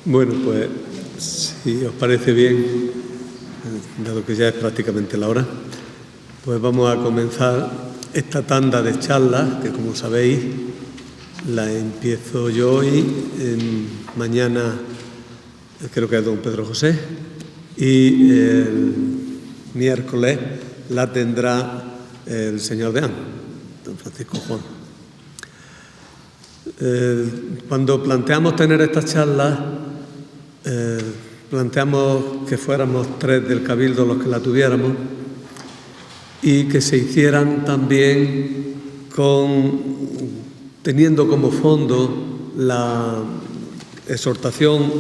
Bueno, pues si os parece bien, dado que ya es prácticamente la hora, pues vamos a comenzar esta tanda de charlas que, como sabéis, la empiezo yo hoy, mañana creo que es don Pedro José, y el miércoles la tendrá el señor deán, don Francisco Juan. Cuando planteamos tener estas charlas, planteamos que fuéramos 3 del Cabildo los que la tuviéramos y que se hicieran también teniendo como fondo la exhortación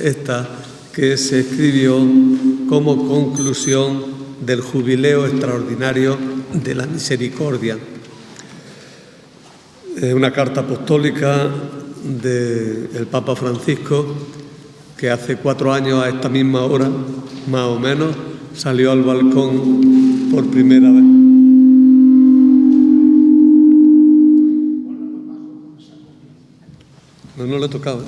esta que se escribió como conclusión del Jubileo Extraordinario de la Misericordia. Una carta apostólica del Papa Francisco que hace 4 años a esta misma hora, más o menos, salió al balcón por primera vez. No le he tocado, ¿eh?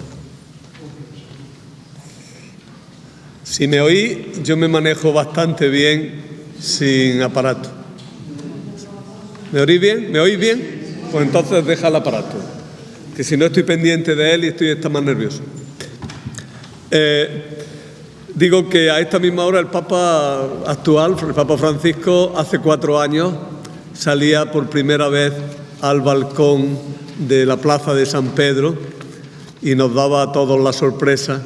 Si me oís, yo me manejo bastante bien sin aparato. ¿Me oís bien? ¿Me oís bien? Pues entonces deja el aparato, que si no estoy pendiente de él y está más nervioso. Digo que a esta misma hora el Papa actual, el Papa Francisco, hace 4 años salía por primera vez al balcón de la plaza de San Pedro y nos daba a todos la sorpresa,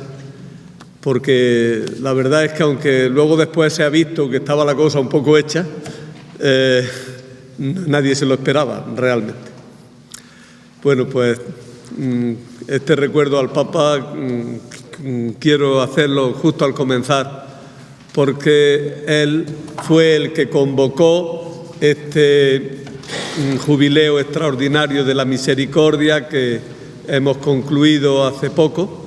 porque la verdad es que aunque luego después se ha visto que estaba la cosa un poco hecha, nadie se lo esperaba realmente. Bueno, pues este recuerdo al Papa quiero hacerlo justo al comenzar, porque él fue el que convocó este Jubileo Extraordinario de la Misericordia que hemos concluido hace poco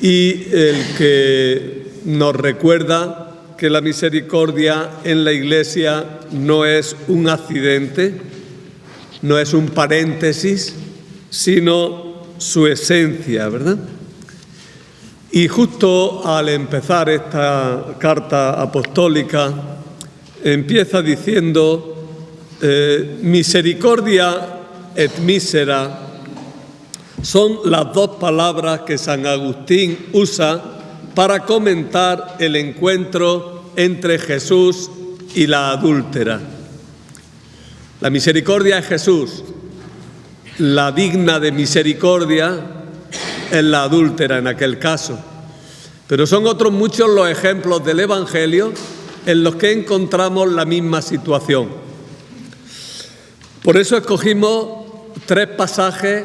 y el que nos recuerda que la misericordia en la Iglesia no es un accidente, no es un paréntesis, sino su esencia, ¿verdad? Y justo al empezar esta carta apostólica, empieza diciendo misericordia et misera son las 2 palabras que San Agustín usa para comentar el encuentro entre Jesús y la adúltera. La misericordia es Jesús, la digna de misericordia es la adúltera en aquel caso. Pero son otros muchos los ejemplos del Evangelio en los que encontramos la misma situación. Por eso escogimos 3 pasajes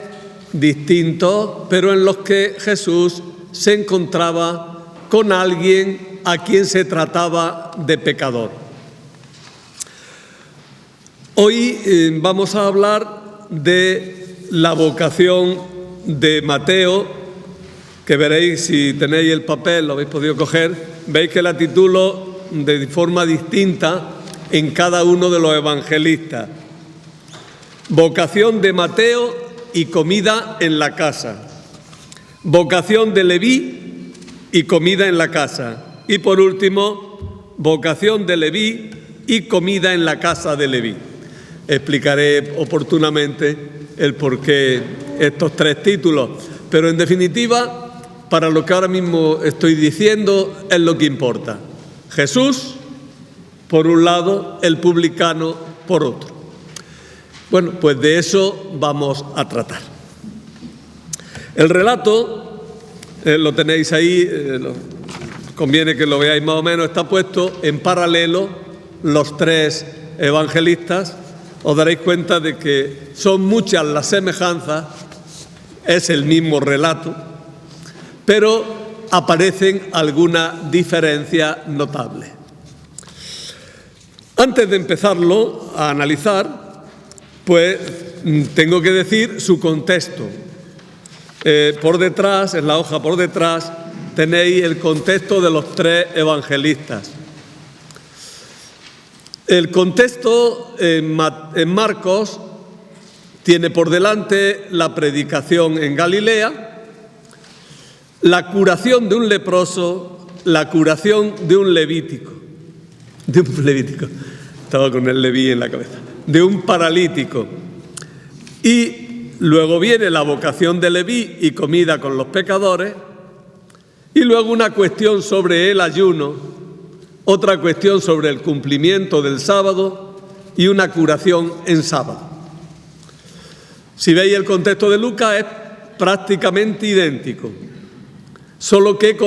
distintos, pero en los que Jesús se encontraba con alguien a quien se trataba de pecador. Hoy vamos a hablar de la vocación de Mateo, que veréis, si tenéis el papel, lo habéis podido coger, veis que la titulo de forma distinta en cada uno de los evangelistas. Vocación de Mateo y comida en la casa. Vocación de Leví y comida en la casa. Y por último, vocación de Leví y comida en la casa de Leví. Explicaré oportunamente el porqué estos 3 títulos, pero en definitiva, para lo que ahora mismo estoy diciendo, es lo que importa. Jesús, por un lado, el publicano, por otro. Bueno, pues de eso vamos a tratar. El relato, lo tenéis ahí, conviene que lo veáis más o menos, está puesto en paralelo los 3 evangelistas. Os daréis cuenta de que son muchas las semejanzas, es el mismo relato, pero aparecen algunas diferencias notables. Antes de empezarlo a analizar, pues tengo que decir su contexto. Por detrás, en la hoja por detrás, tenéis el contexto de los 3 evangelistas. El contexto en Marcos tiene por delante la predicación en Galilea, la curación de un leproso, la curación de un levítico. Estaba con el Leví en la cabeza. De un paralítico. Y luego viene la vocación de Leví y comida con los pecadores. Y luego una cuestión sobre el ayuno, otra cuestión sobre el cumplimiento del sábado y una curación en sábado. Si veis el contexto de Lucas es prácticamente idéntico, solo que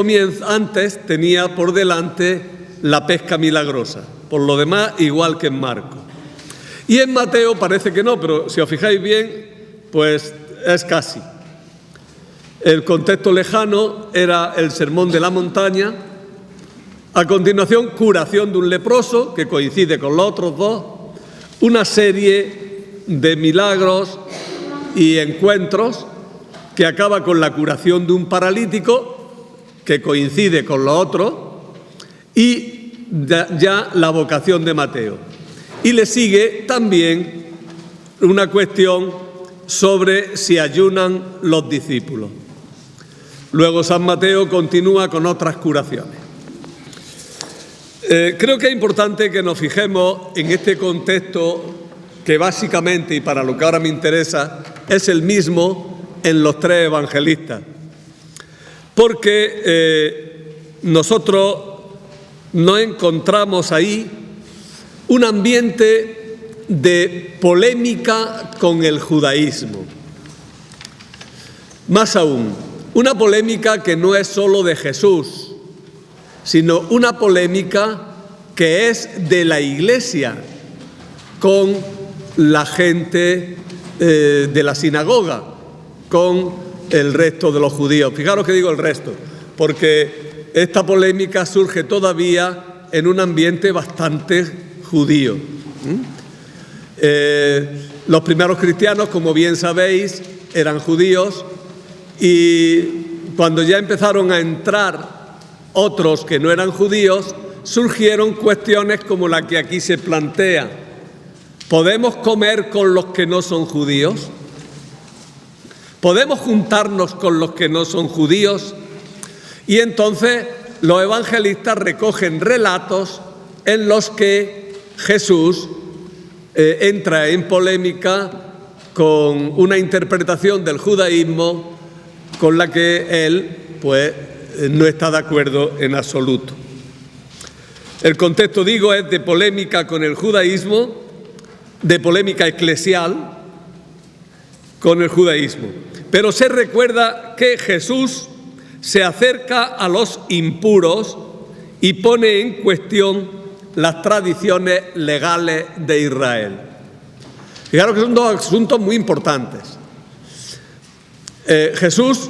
antes tenía por delante la pesca milagrosa, por lo demás igual que en Marcos. Y en Mateo parece que no, pero si os fijáis bien, pues es casi. El contexto lejano era el Sermón de la Montaña. A continuación, curación de un leproso, que coincide con los otros dos. Una serie de milagros y encuentros que acaba con la curación de un paralítico, que coincide con los otros. Y ya la vocación de Mateo. Y le sigue también una cuestión sobre si ayunan los discípulos. Luego San Mateo continúa con otras curaciones. Creo que es importante que nos fijemos en este contexto que básicamente, y para lo que ahora me interesa, es el mismo en los tres evangelistas. Porque nosotros nos encontramos ahí un ambiente de polémica con el judaísmo. Más aún, una polémica que no es solo de Jesús, sino una polémica que es de la Iglesia con la gente de la sinagoga, con el resto de los judíos. Fijaros que digo el resto, porque esta polémica surge todavía en un ambiente bastante judío. Los primeros cristianos, como bien sabéis, eran judíos, y cuando ya empezaron a entrar otros que no eran judíos, surgieron cuestiones como la que aquí se plantea. ¿Podemos comer con los que no son judíos? ¿Podemos juntarnos con los que no son judíos? Y entonces los evangelistas recogen relatos en los que Jesús entra en polémica con una interpretación del judaísmo con la que él, pues, no está de acuerdo en absoluto. El contexto, digo, es de polémica con el judaísmo, de polémica eclesial con el judaísmo. Pero se recuerda que Jesús se acerca a los impuros y pone en cuestión las tradiciones legales de Israel. Fijaros que son dos asuntos muy importantes. Jesús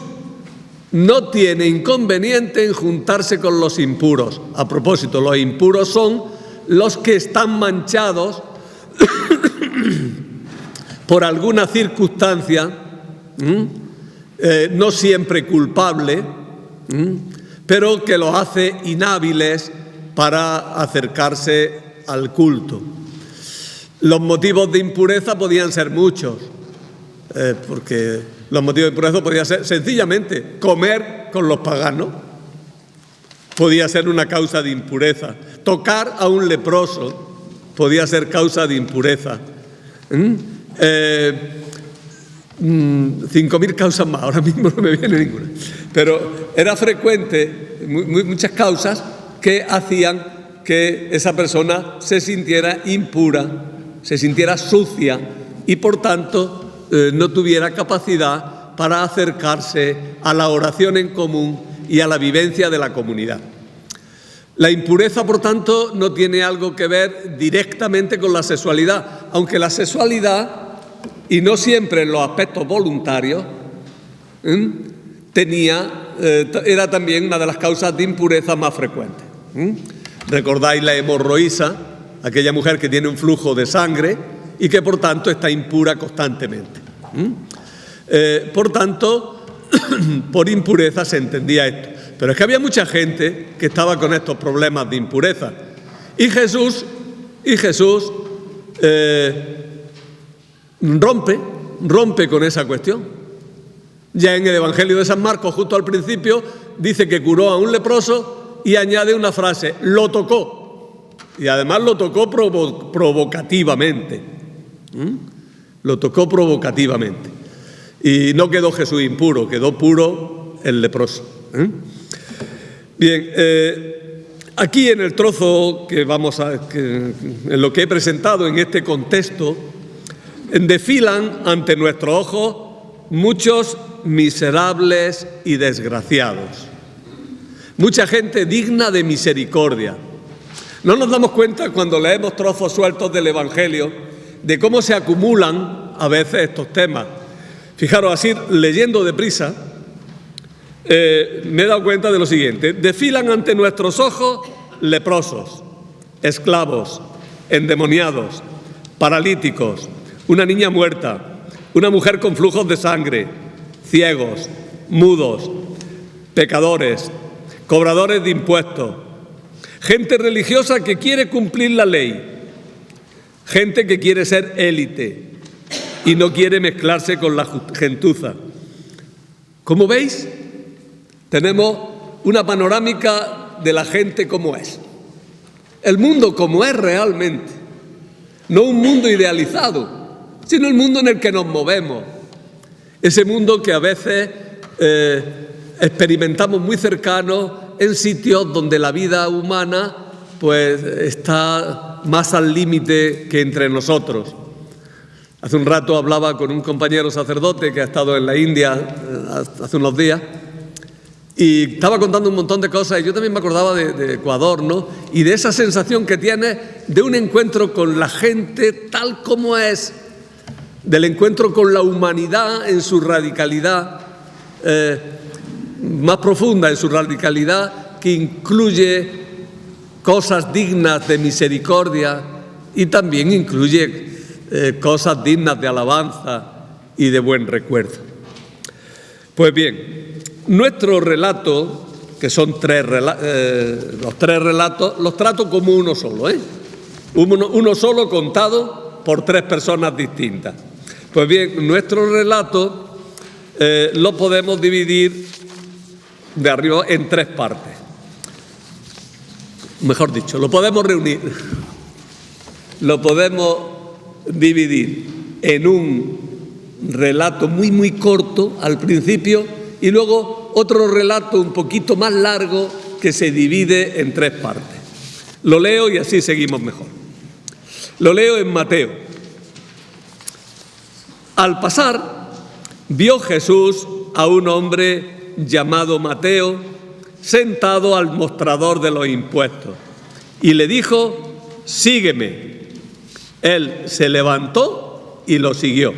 no tiene inconveniente en juntarse con los impuros. A propósito, los impuros son los que están manchados por alguna circunstancia, no siempre culpable, pero que los hace inhábiles para acercarse al culto. Los motivos de impureza podían ser muchos, porque los motivos de impureza podían ser sencillamente comer con los paganos, podía ser una causa de impureza. Tocar a un leproso podía ser causa de impureza. 5.000 causas más, ahora mismo no me viene ninguna. Pero era frecuente, muchas causas que hacían que esa persona se sintiera impura, se sintiera sucia y por tanto no tuviera capacidad para acercarse a la oración en común y a la vivencia de la comunidad. La impureza, por tanto, no tiene algo que ver directamente con la sexualidad, aunque la sexualidad, y no siempre en los aspectos voluntarios, era también una de las causas de impureza más frecuentes. ¿Recordáis la hemorroísa? Aquella mujer que tiene un flujo de sangre y que por tanto está impura constantemente. Por tanto, por impureza se entendía esto. Pero es que había mucha gente que estaba con estos problemas de impureza. Y Jesús rompe con esa cuestión. Ya en el Evangelio de San Marcos, justo al principio, dice que curó a un leproso y añade una frase: lo tocó. Y además lo tocó provocativamente. Lo tocó provocativamente. Y no quedó Jesús impuro, quedó puro el leproso. Bien, aquí en el trozo en lo que he presentado en este contexto, desfilan ante nuestros ojos muchos miserables y desgraciados. Mucha gente digna de misericordia. No nos damos cuenta cuando leemos trozos sueltos del Evangelio de cómo se acumulan a veces estos temas. Fijaros, así leyendo deprisa, me he dado cuenta de lo siguiente: desfilan ante nuestros ojos leprosos, esclavos, endemoniados, paralíticos, una niña muerta, una mujer con flujos de sangre, ciegos, mudos, pecadores, cobradores de impuestos, gente religiosa que quiere cumplir la ley, gente que quiere ser élite y no quiere mezclarse con la gentuza. Como veis, tenemos una panorámica de la gente como es. El mundo como es realmente. No un mundo idealizado, sino el mundo en el que nos movemos. Ese mundo que a veces experimentamos muy cercano en sitios donde la vida humana pues está más al límite que entre nosotros. Hace un rato hablaba con un compañero sacerdote que ha estado en la India hace unos días y estaba contando un montón de cosas, y yo también me acordaba de Ecuador, ¿no? Y de esa sensación que tiene de un encuentro con la gente tal como es, del encuentro con la humanidad en su radicalidad más profunda, en su radicalidad que incluye cosas dignas de misericordia y también incluye cosas dignas de alabanza y de buen recuerdo. Pues bien, nuestro relato, que son los tres relatos, los trato como uno solo, uno solo contado por tres personas distintas. Pues bien, nuestro relato lo podemos dividir de arriba en tres partes. Mejor dicho, lo podemos reunir. Lo podemos dividir en un relato muy, muy corto al principio y luego otro relato un poquito más largo que se divide en tres partes. Lo leo y así seguimos mejor. Lo leo en Mateo. Al pasar, vio Jesús a un hombre llamado Mateo sentado al mostrador de los impuestos y le dijo: sígueme. Él se levantó y lo siguió.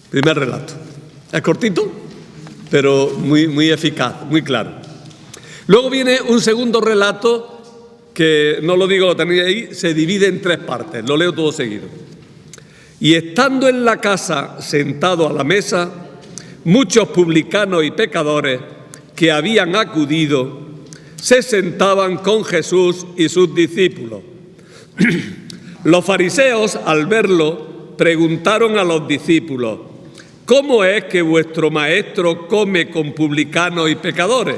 Primer relato. Es cortito, pero muy eficaz, muy claro. Luego viene un segundo relato que, no lo digo, lo tenéis ahí, se divide en tres partes. Lo leo todo seguido. Y estando en la casa, sentado a la mesa, muchos publicanos y pecadores que habían acudido se sentaban con Jesús y sus discípulos. Los fariseos, al verlo, preguntaron a los discípulos: ¿cómo es que vuestro maestro come con publicanos y pecadores?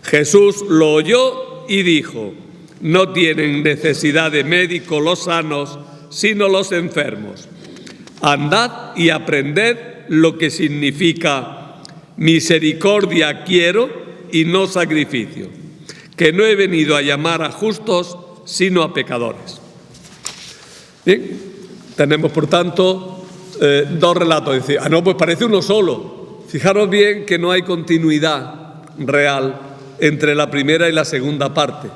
Jesús lo oyó y dijo: no tienen necesidad de médico los sanos, sino los enfermos. Andad y aprended lo que significa misericordia quiero y no sacrificio, que no he venido a llamar a justos, sino a pecadores. Bien, tenemos por tanto dos relatos. Dice, no, pues parece uno solo. Fijaros bien que no hay continuidad real entre la primera y la segunda parte.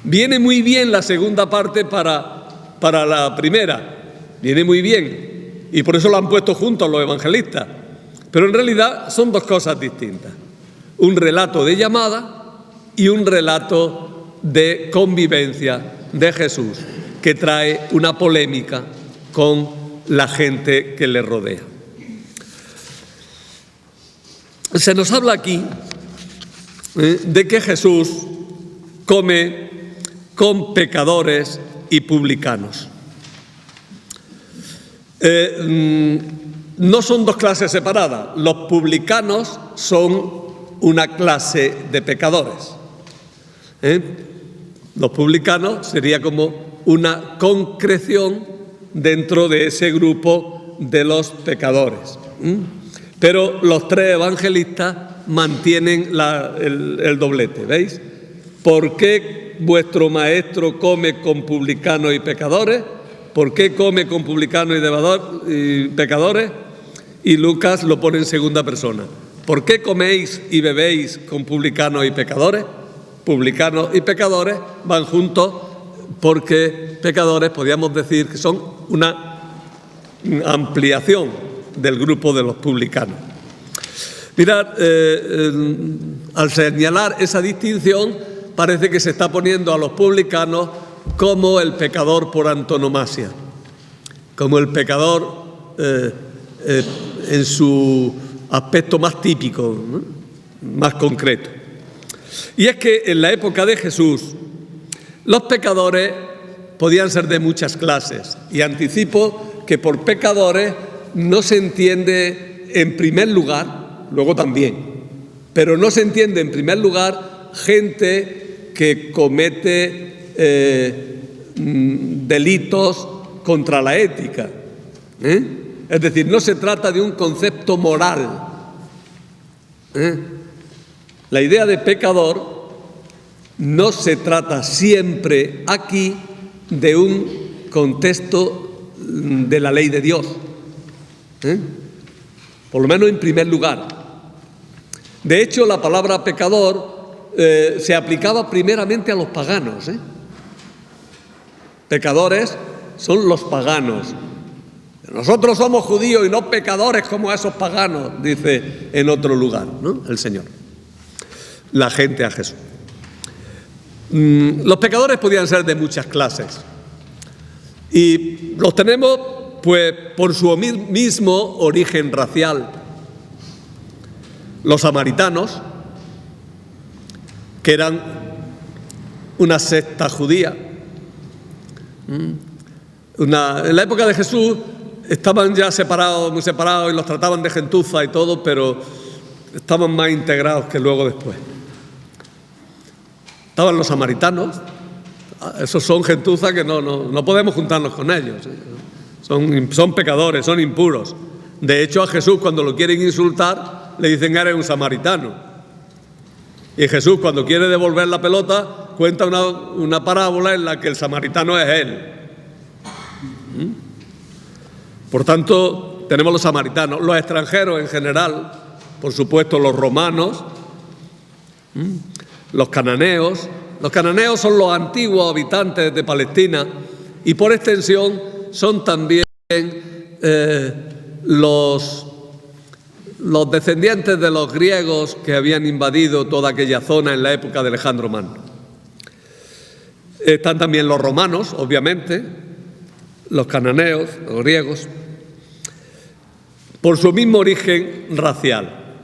Viene muy bien la segunda parte para la primera, viene muy bien, y por eso lo han puesto juntos los evangelistas. Pero en realidad son dos cosas distintas: un relato de llamada y un relato de convivencia de Jesús, que trae una polémica con la gente que le rodea. Se nos habla aquí de que Jesús come con pecadores y publicanos. no son dos clases separadas. Los publicanos son una clase de pecadores. Los publicanos sería como una concreción dentro de ese grupo de los pecadores. Pero los tres evangelistas mantienen el doblete, ¿veis? ¿Por qué vuestro maestro come con publicanos y pecadores? ¿Por qué come con publicanos y pecadores? Y Lucas lo pone en segunda persona. ¿Por qué coméis y bebéis con publicanos y pecadores? Publicanos y pecadores van juntos porque pecadores, podríamos decir, que son una ampliación del grupo de los publicanos. Mirad, al señalar esa distinción, parece que se está poniendo a los publicanos como el pecador por antonomasia, como el pecador en su aspecto más típico, ¿no? Más concreto. Y es que en la época de Jesús los pecadores podían ser de muchas clases, y anticipo que por pecadores no se entiende en primer lugar, luego también, pero no se entiende en primer lugar gente que comete delitos contra la ética. Es decir, no se trata de un concepto moral. La idea de pecador no se trata siempre aquí de un contexto de la ley de Dios. Por lo menos en primer lugar. De hecho, la palabra pecador se aplicaba primeramente a los paganos. Pecadores son los paganos. Nosotros somos judíos y no pecadores como esos paganos, dice en otro lugar, ¿no? El Señor. La gente a Jesús. Los pecadores podían ser de muchas clases. Y los tenemos, pues, por su mismo origen racial. Los samaritanos, que eran una secta judía. En la época de Jesús estaban ya separados, muy separados, y los trataban de gentuza y todo, pero estaban más integrados que luego después. Estaban los samaritanos, esos son gentuza que no podemos juntarnos con ellos. Son pecadores, son impuros. De hecho, a Jesús, cuando lo quieren insultar, le dicen: eres un samaritano. Y Jesús, cuando quiere devolver la pelota, cuenta una parábola en la que el samaritano es él. Por tanto, tenemos los samaritanos, los extranjeros en general, por supuesto los romanos, los cananeos. Los cananeos son los antiguos habitantes de Palestina y por extensión son también los descendientes de los griegos que habían invadido toda aquella zona en la época de Alejandro Magno. Están también los romanos, obviamente, los cananeos, los griegos, por su mismo origen racial.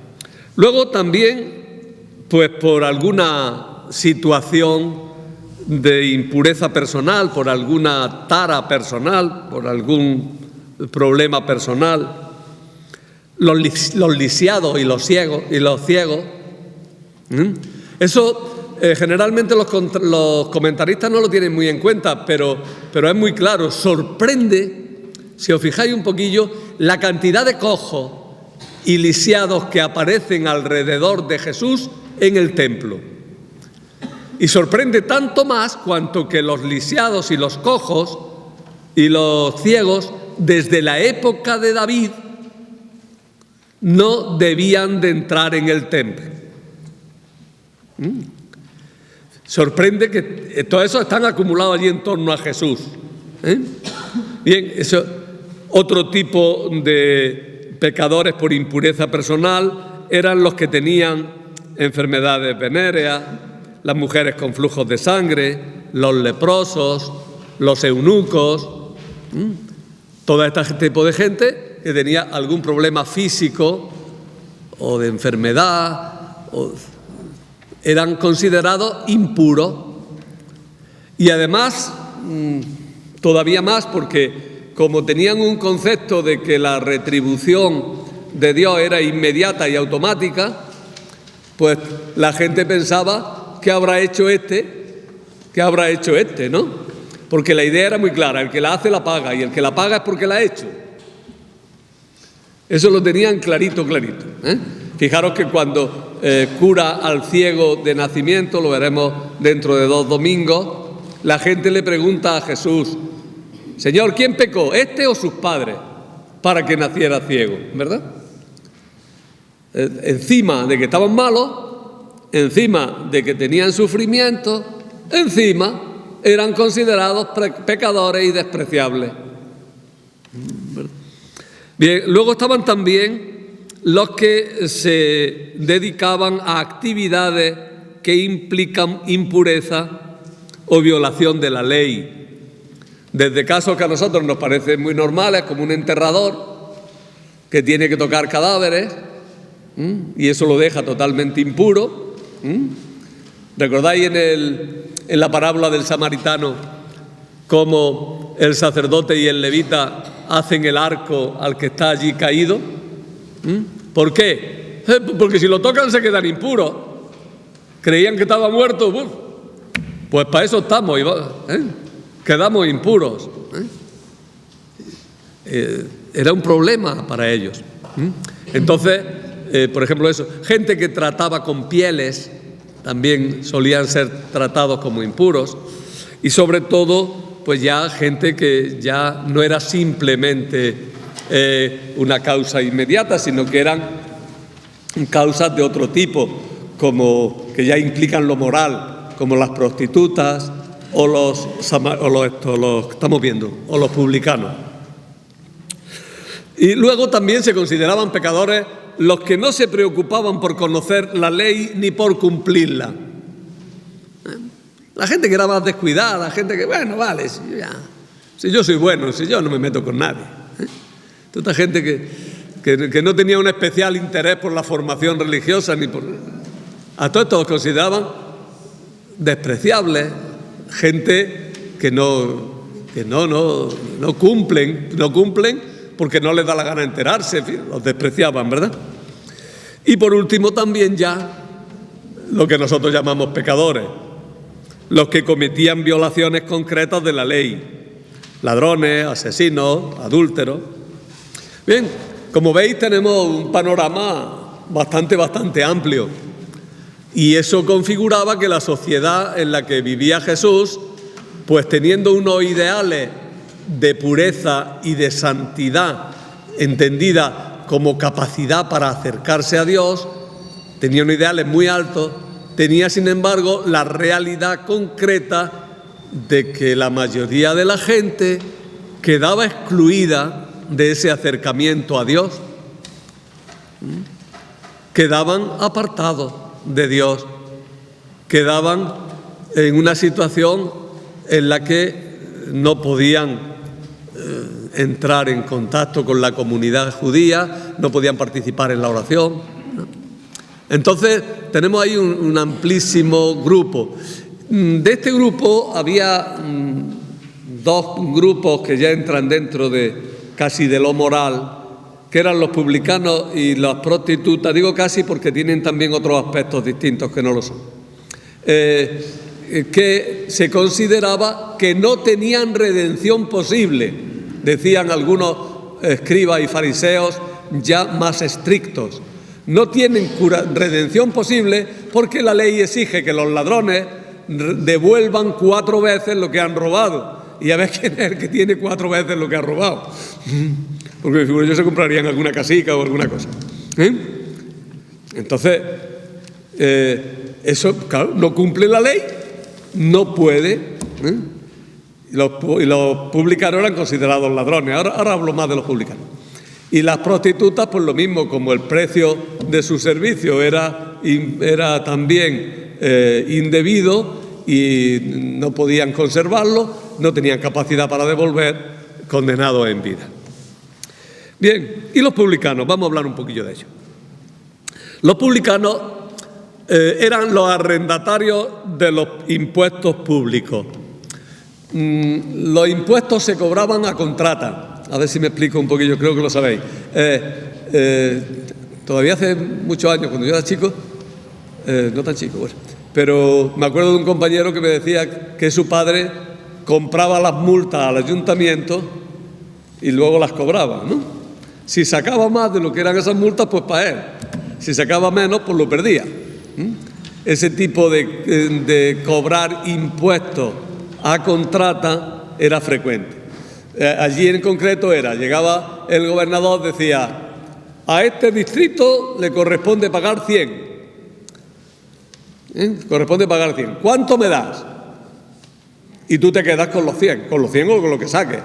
Luego también, pues por alguna situación de impureza personal, por alguna tara personal, por algún problema personal, los lisiados y los ciegos. Eso generalmente los comentaristas no lo tienen muy en cuenta, pero es muy claro. Sorprende, si os fijáis un poquillo, la cantidad de cojos y lisiados que aparecen alrededor de Jesús en el templo. Y sorprende tanto más cuanto que los lisiados y los cojos y los ciegos, desde la época de David, no debían de entrar en el templo. Sorprende que todo eso están acumulados allí en torno a Jesús. Bien, eso, otro tipo de pecadores por impureza personal eran los que tenían enfermedades venéreas, las mujeres con flujos de sangre, los leprosos, los eunucos, todo este tipo de gente que tenía algún problema físico o de enfermedad, eran considerados impuros. Y además, todavía más, porque como tenían un concepto de que la retribución de Dios era inmediata y automática, pues la gente pensaba, ¿qué habrá hecho este? ¿Qué habrá hecho este, no? Porque la idea era muy clara, el que la hace la paga, y el que la paga es porque la ha hecho. Eso lo tenían clarito, clarito, ¿eh? Fijaros que cuando cura al ciego de nacimiento, lo veremos dentro de 2 domingos, la gente le pregunta a Jesús, Señor, ¿quién pecó, este o sus padres, para que naciera ciego? ¿Verdad? Encima de que estaban malos, encima de que tenían sufrimiento, encima eran considerados pecadores y despreciables. Bien, luego estaban también los que se dedicaban a actividades que implican impureza o violación de la ley. Desde casos que a nosotros nos parecen muy normales, como un enterrador que tiene que tocar cadáveres, y eso lo deja totalmente impuro. ¿Recordáis en la parábola del samaritano cómo el sacerdote y el levita hacen el arco al que está allí caído? ¿Por qué? Porque si lo tocan se quedan impuros. Creían que estaba muerto. Pues para eso estamos, quedamos impuros. Era un problema para ellos. Entonces, por ejemplo, eso, gente que trataba con pieles también solían ser tratados como impuros, y sobre todo, pues ya gente que ya no era simplemente una causa inmediata, sino que eran causas de otro tipo, como que ya implican lo moral, como las prostitutas o los estamos viendo, o los publicanos. Y luego también se consideraban pecadores los que no se preocupaban por conocer la ley ni por cumplirla. La gente que era más descuidada, la gente que, bueno, vale, si yo soy bueno, si yo no me meto con nadie. Toda gente que no tenía un especial interés por la formación religiosa, ni por... A todos estos los consideraban despreciables, gente que no cumplen porque no les da la gana enterarse, en fin, los despreciaban, ¿verdad? Y por último también ya lo que nosotros llamamos pecadores, los que cometían violaciones concretas de la ley, ladrones, asesinos, adúlteros. Bien, como veis tenemos un panorama bastante amplio, y eso configuraba que la sociedad en la que vivía Jesús, pues teniendo unos ideales de pureza y de santidad entendida como capacidad para acercarse a Dios, tenía unos ideales muy altos, tenía sin embargo la realidad concreta de que la mayoría de la gente quedaba excluida de ese acercamiento a Dios, quedaban apartados de Dios, quedaban en una situación en la que no podían entrar en contacto con la comunidad judía, no podían participar en la oración, ¿no? Entonces tenemos ahí un amplísimo grupo. De este grupo había 2 grupos que ya entran dentro de casi de lo moral, que eran los publicanos y las prostitutas. Digo casi porque tienen también otros aspectos distintos que no lo son. Que se consideraba que no tenían redención posible, decían algunos escribas y fariseos ya más estrictos. No tienen redención posible porque la ley exige que los ladrones devuelvan 4 veces lo que han robado. Y a ver quién es el que tiene 4 veces lo que ha robado. Porque seguro ellos se comprarían alguna casica o alguna cosa. Entonces, eso, claro, no cumple la ley, no puede. Y los publicanos eran considerados ladrones. Ahora hablo más de los publicanos. Y las prostitutas, pues lo mismo, como el precio de su servicio era también indebido y no podían conservarlo, no tenían capacidad para devolver, condenados en vida. Bien, y los publicanos, vamos a hablar un poquillo de ellos. Los publicanos eran los arrendatarios de los impuestos públicos. Los impuestos se cobraban a contrata. A ver si me explico un poquillo, creo que lo sabéis. Todavía hace muchos años, cuando yo era chico, no tan chico, bueno, pero me acuerdo de un compañero que me decía que su padre compraba las multas al ayuntamiento y luego las cobraba, ¿no? Si sacaba más de lo que eran esas multas, pues para él. Si sacaba menos, pues lo perdía. Ese tipo de cobrar impuestos a contrata era frecuente. Allí en concreto llegaba el gobernador, decía: a este distrito le corresponde pagar 100. Corresponde pagar 100. ¿Cuánto me das? Y tú te quedas con los 100 o con lo que saques.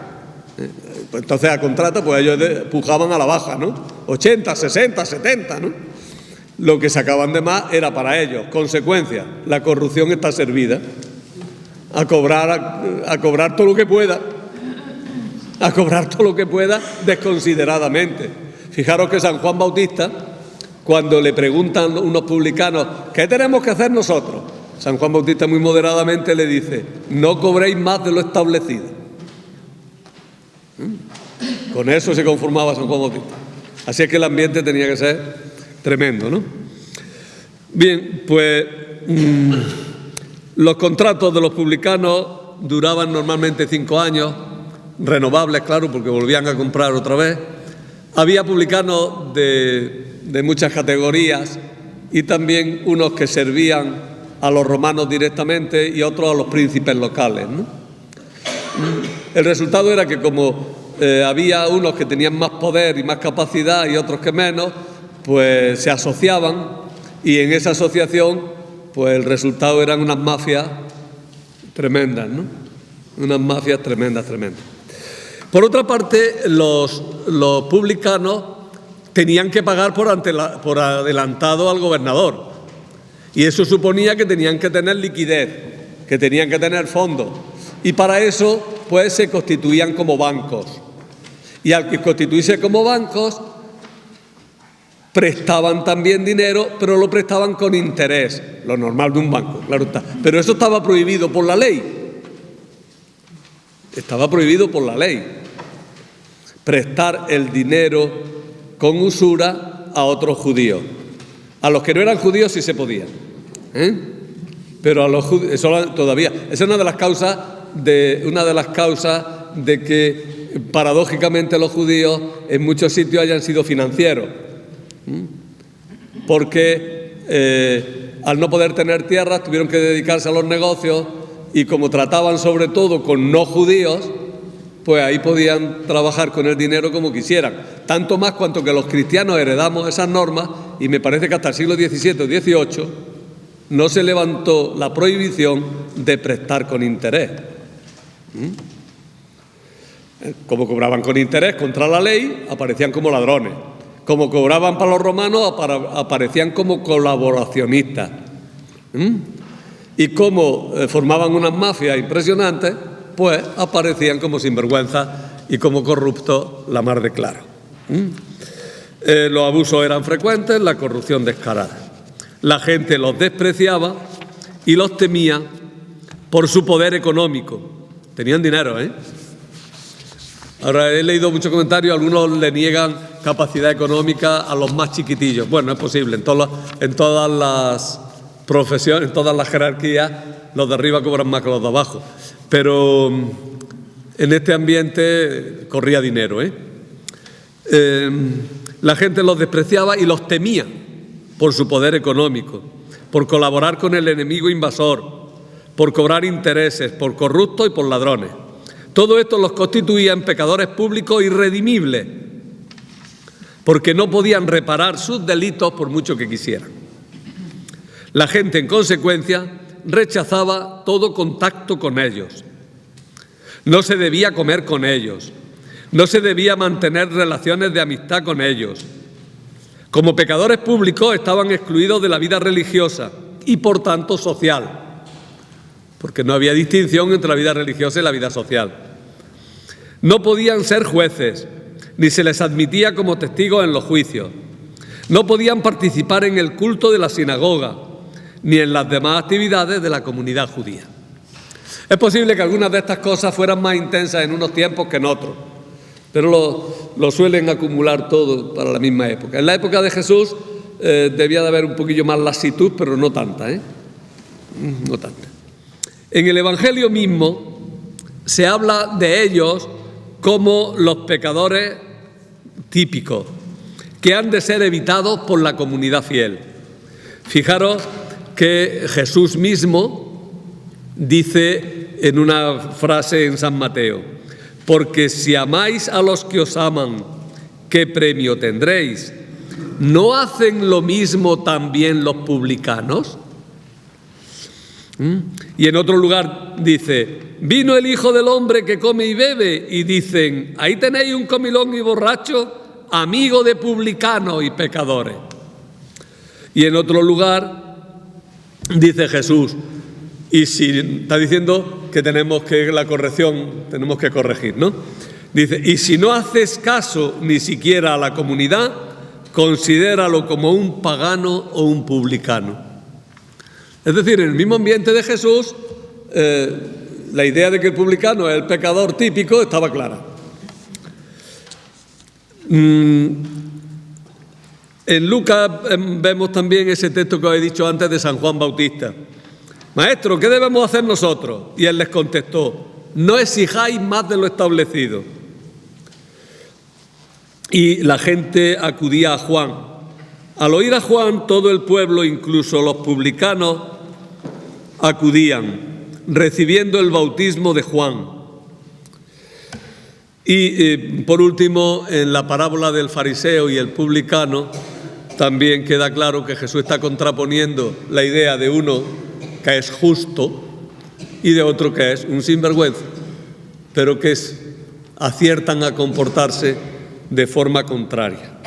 Pues entonces a contrata, pues ellos pujaban a la baja, ¿no? 80, 60, 70, ¿no? Lo que sacaban de más era para ellos. Consecuencia, la corrupción está servida a cobrar todo lo que pueda. A cobrar todo lo que pueda desconsideradamente. Fijaros que San Juan Bautista, cuando le preguntan unos publicanos ¿qué tenemos que hacer nosotros? San Juan Bautista muy moderadamente le dice: no cobréis más de lo establecido. Con eso se conformaba San Juan Bautista. Así es que el ambiente tenía que ser tremendo, ¿no? Bien, pues los contratos de los publicanos duraban normalmente 5 años, renovables, claro, porque volvían a comprar otra vez. Había publicanos de muchas categorías y también unos que servían a los romanos directamente y otros a los príncipes locales, ¿no? El resultado era que como había unos que tenían más poder y más capacidad y otros que menos, pues se asociaban, y en esa asociación pues el resultado eran unas mafias tremendas, ¿no? Unas mafias tremendas. Por otra parte, los publicanos tenían que pagar por adelantado al gobernador, y eso suponía que tenían que tener liquidez, que tenían que tener fondos, y para eso pues se constituían como bancos, y al constituirse como bancos prestaban también dinero, pero lo prestaban con interés, lo normal de un banco, claro está, pero eso estaba prohibido por la ley. Estaba prohibido por la ley prestar el dinero con usura a otros judíos. A los que no eran judíos sí se podía, pero a los judíos todavía. Esa es una de las causas de que paradójicamente los judíos en muchos sitios hayan sido financieros, porque al no poder tener tierras tuvieron que dedicarse a los negocios, y como trataban sobre todo con no judíos, pues ahí podían trabajar con el dinero como quisieran. Tanto más cuanto que los cristianos heredamos esas normas, y me parece que hasta el siglo XVII o XVIII no se levantó la prohibición de prestar con interés. Como cobraban con interés contra la ley, aparecían como ladrones. Como cobraban para los romanos, aparecían como colaboracionistas. Y como formaban unas mafias impresionantes, pues aparecían como sinvergüenzas y como corruptos la mar de claro. Los abusos eran frecuentes, la corrupción descarada. La gente los despreciaba y los temía por su poder económico. Tenían dinero, Ahora he leído muchos comentarios, algunos le niegan capacidad económica a los más chiquitillos. Bueno, es posible, en todas las profesiones, en todas las jerarquías, los de arriba cobran más que los de abajo. Pero en este ambiente corría dinero, La gente los despreciaba y los temía por su poder económico, por colaborar con el enemigo invasor, por cobrar intereses, por corruptos y por ladrones. Todo esto los constituía en pecadores públicos irredimibles, porque no podían reparar sus delitos por mucho que quisieran. La gente, en consecuencia, rechazaba todo contacto con ellos. No se debía comer con ellos, no se debía mantener relaciones de amistad con ellos. Como pecadores públicos estaban excluidos de la vida religiosa y, por tanto, social, porque no había distinción entre la vida religiosa y la vida social. No podían ser jueces, ni se les admitía como testigos en los juicios. No podían participar en el culto de la sinagoga, ni en las demás actividades de la comunidad judía. Es posible que algunas de estas cosas fueran más intensas en unos tiempos que en otros, pero lo suelen acumular todo para la misma época. En la época de Jesús debía de haber un poquillo más lasitud, pero no tanta, no tanta. En el Evangelio mismo se habla de ellos como los pecadores típicos, que han de ser evitados por la comunidad fiel. Fijaros que Jesús mismo dice en una frase en San Mateo: porque si amáis a los que os aman, ¿qué premio tendréis? ¿No hacen lo mismo también los publicanos? Y en otro lugar dice: vino el Hijo del Hombre que come y bebe, y dicen: ahí tenéis un comilón y borracho, amigo de publicanos y pecadores. Y en otro lugar dice Jesús, y si está diciendo que tenemos que corregir, ¿no? Dice: y si no haces caso ni siquiera a la comunidad, considéralo como un pagano o un publicano. Es decir, en el mismo ambiente de Jesús, la idea de que el publicano es el pecador típico estaba clara. En Lucas vemos también ese texto que os he dicho antes de San Juan Bautista. Maestro, ¿qué debemos hacer nosotros? Y él les contestó: no exijáis más de lo establecido. Y la gente acudía a Juan. Al oír a Juan, todo el pueblo, incluso los publicanos, acudían, recibiendo el bautismo de Juan. Y por último, en la parábola del fariseo y el publicano, también queda claro que Jesús está contraponiendo la idea de uno que es justo y de otro que es un sinvergüenza, pero que aciertan a comportarse de forma contraria.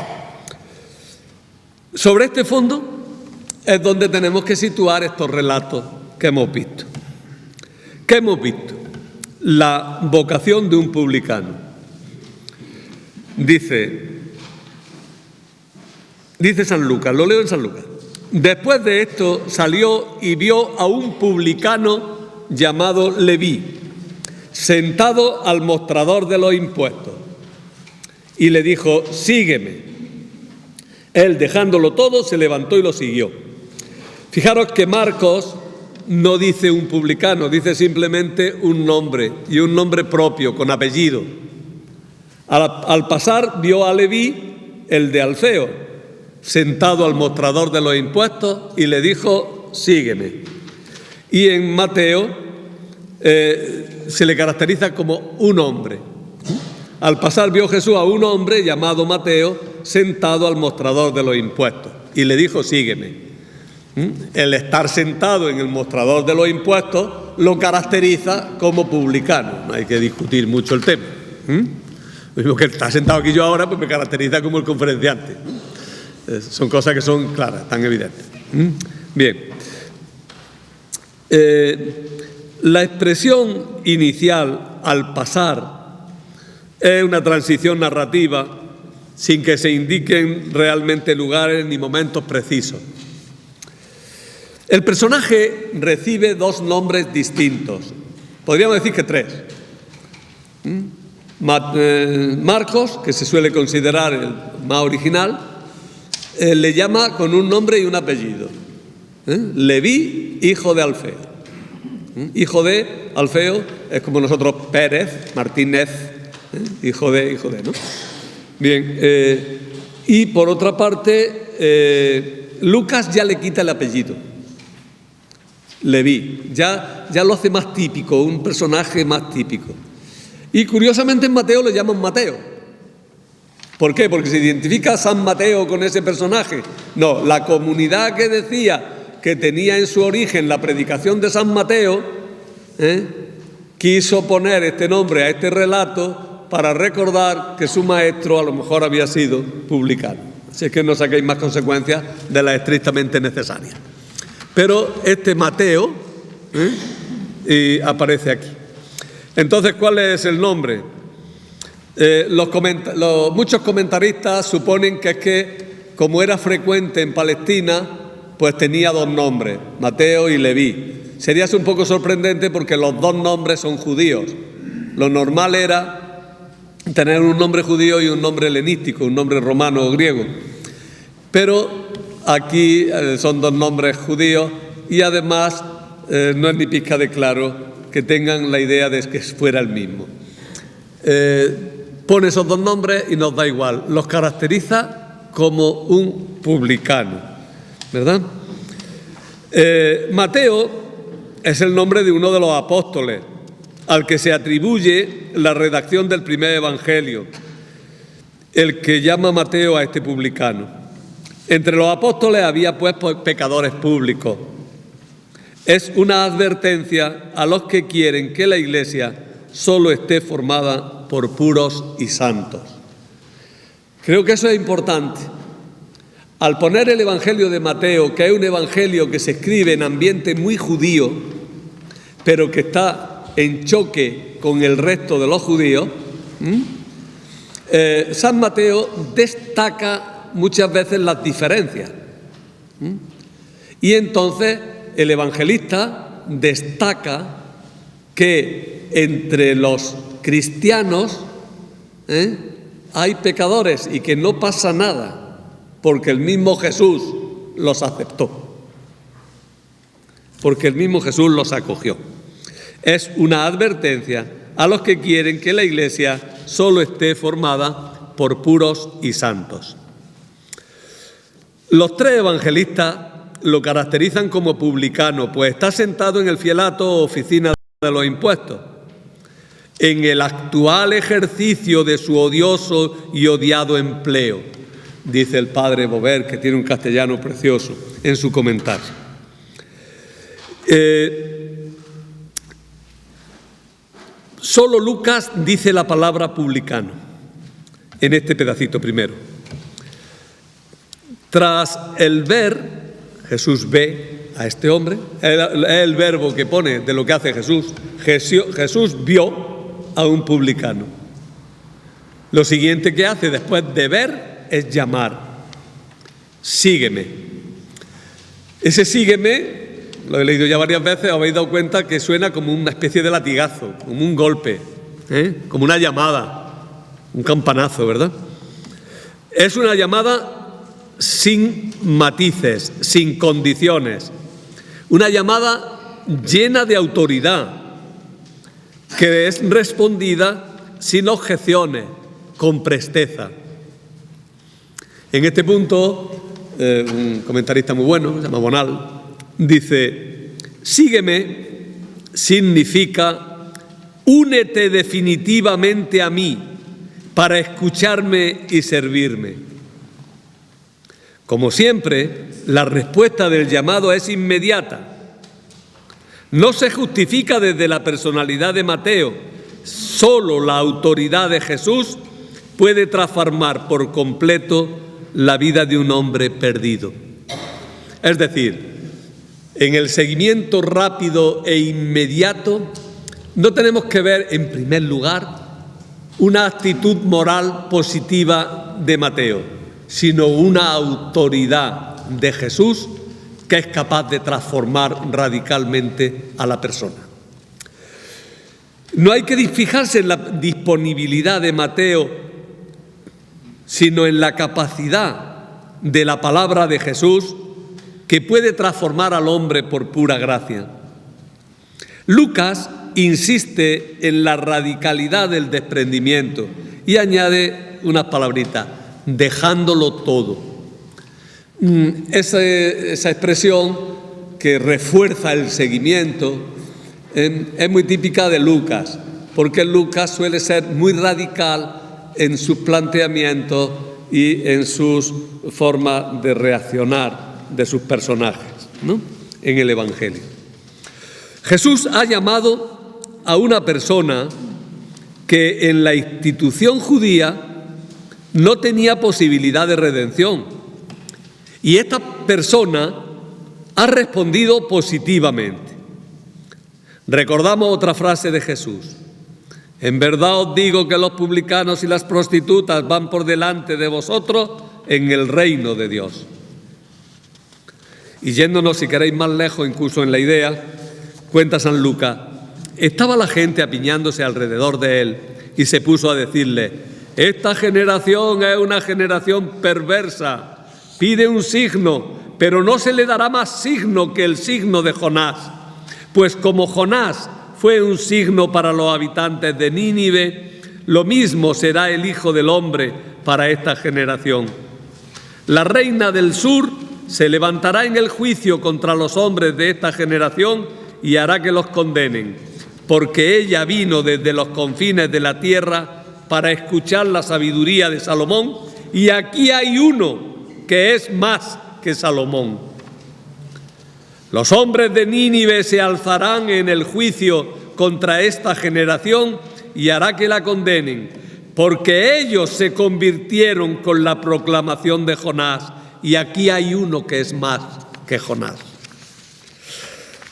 Sobre este fondo es donde tenemos que situar estos relatos que hemos visto. ¿Qué hemos visto? La vocación de un publicano. Dice San Lucas, lo leo en San Lucas: después de esto salió y vio a un publicano llamado Leví, sentado al mostrador de los impuestos, y le dijo: sígueme. Él, dejándolo todo, se levantó y lo siguió. Fijaros que Marcos no dice un publicano, dice simplemente un nombre, y un nombre propio, con apellido. Al pasar vio a Leví, el de Alfeo, sentado al mostrador de los impuestos, y le dijo: sígueme. Y en Mateo se le caracteriza como un hombre. Al pasar vio Jesús a un hombre llamado Mateo sentado al mostrador de los impuestos y le dijo: sígueme. El estar sentado en el mostrador de los impuestos lo caracteriza como publicano. No hay que discutir mucho el tema. Lo mismo que está sentado aquí yo ahora, pues me caracteriza como el conferenciante. Son cosas que son claras, tan evidentes. Bien. La expresión inicial, al pasar, es una transición narrativa sin que se indiquen realmente lugares ni momentos precisos. El personaje recibe dos nombres distintos. Podríamos decir que tres. Marcos, que se suele considerar el más original, le llama con un nombre y un apellido. Leví, hijo de Alfeo. Hijo de Alfeo es como nosotros Pérez, Martínez, hijo de, ¿no? Bien, y por otra parte, Lucas ya le quita el apellido. Leví, ya lo hace más típico, un personaje más típico. Y curiosamente en Mateo le llaman Mateo. ¿Por qué? Porque se identifica a San Mateo con ese personaje. No, la comunidad que decía que tenía en su origen la predicación de San Mateo, quiso poner este nombre a este relato para recordar que su maestro a lo mejor había sido publicano. Así es que no saquéis más consecuencias de las estrictamente necesarias. Pero este Mateo aparece aquí. Entonces, ¿cuál es el nombre? Muchos comentaristas suponen que es que, como era frecuente en Palestina, pues tenía dos nombres, Mateo y Leví. sería un poco sorprendente porque los dos nombres son judíos. Lo normal era tener un nombre judío y un nombre helenístico, un nombre romano o griego. Pero aquí son dos nombres judíos y además no es ni pizca de claro que tengan la idea de que fuera el mismo. Pone esos dos nombres y nos da igual. Los caracteriza como un publicano, ¿verdad? Mateo es el nombre de uno de los apóstoles al que se atribuye la redacción del primer evangelio, el que llama Mateo a este publicano. Entre los apóstoles había pues pecadores públicos. Es una advertencia a los que quieren que la Iglesia solo esté formada por puros y santos. Creo que eso es importante. Al poner el Evangelio de Mateo, que es un evangelio que se escribe en ambiente muy judío, pero que está en choque con el resto de los judíos, San Mateo destaca muchas veces las diferencias. Y entonces el evangelista destaca que entre los cristianos hay pecadores y que no pasa nada, porque el mismo Jesús los aceptó, porque el mismo Jesús los acogió. Es una advertencia a los que quieren que la Iglesia solo esté formada por puros y santos. Los tres evangelistas lo caracterizan como publicano, pues está sentado en el fielato o oficina de los impuestos, en el actual ejercicio de su odioso y odiado empleo, dice el padre Bover, que tiene un castellano precioso, en su comentario. Solo Lucas dice la palabra publicano en este pedacito primero. Tras el ver, Jesús ve a este hombre, es el verbo que pone de lo que hace Jesús. Jesús vio a un publicano. Lo siguiente que hace después de ver es llamar. Sígueme. Ese sígueme, lo he leído ya varias veces, os habéis dado cuenta que suena como una especie de latigazo, como un golpe, como una llamada, un campanazo, ¿verdad? Es una llamada sin matices, sin condiciones, una llamada llena de autoridad, que es respondida sin objeciones, con presteza. En este punto, un comentarista muy bueno, se llama Bonal, dice: sígueme significa únete definitivamente a mí para escucharme y servirme. Como siempre, la respuesta del llamado es inmediata. No se justifica desde la personalidad de Mateo. Solo la autoridad de Jesús puede transformar por completo la vida de un hombre perdido. Es decir, en el seguimiento rápido e inmediato no tenemos que ver, en primer lugar, una actitud moral positiva de Mateo, sino una autoridad de Jesús que es capaz de transformar radicalmente a la persona. No hay que fijarse en la disponibilidad de Mateo, sino en la capacidad de la palabra de Jesús que puede transformar al hombre por pura gracia. Lucas insiste en la radicalidad del desprendimiento y añade unas palabritas: dejándolo todo. Esa expresión que refuerza el seguimiento es muy típica de Lucas, porque Lucas suele ser muy radical en sus planteamientos y en sus formas de reaccionar de sus personajes, ¿no?, en el Evangelio. Jesús ha llamado a una persona que en la institución judía no tenía posibilidad de redención, y esta persona ha respondido positivamente. Recordamos otra frase de Jesús: en verdad os digo que los publicanos y las prostitutas van por delante de vosotros en el reino de Dios. Y yéndonos, si queréis, más lejos incluso en la idea, cuenta San Lucas, estaba la gente apiñándose alrededor de él y se puso a decirle: esta generación es una generación perversa, pide un signo, pero no se le dará más signo que el signo de Jonás. Pues como Jonás fue un signo para los habitantes de Nínive, lo mismo será el Hijo del Hombre para esta generación. La reina del sur se levantará en el juicio contra los hombres de esta generación y hará que los condenen, porque ella vino desde los confines de la tierra para escuchar la sabiduría de Salomón, y aquí hay uno que es más que Salomón. Los hombres de Nínive se alzarán en el juicio contra esta generación y hará que la condenen, porque ellos se convirtieron con la proclamación de Jonás, y aquí hay uno que es más que Jonás.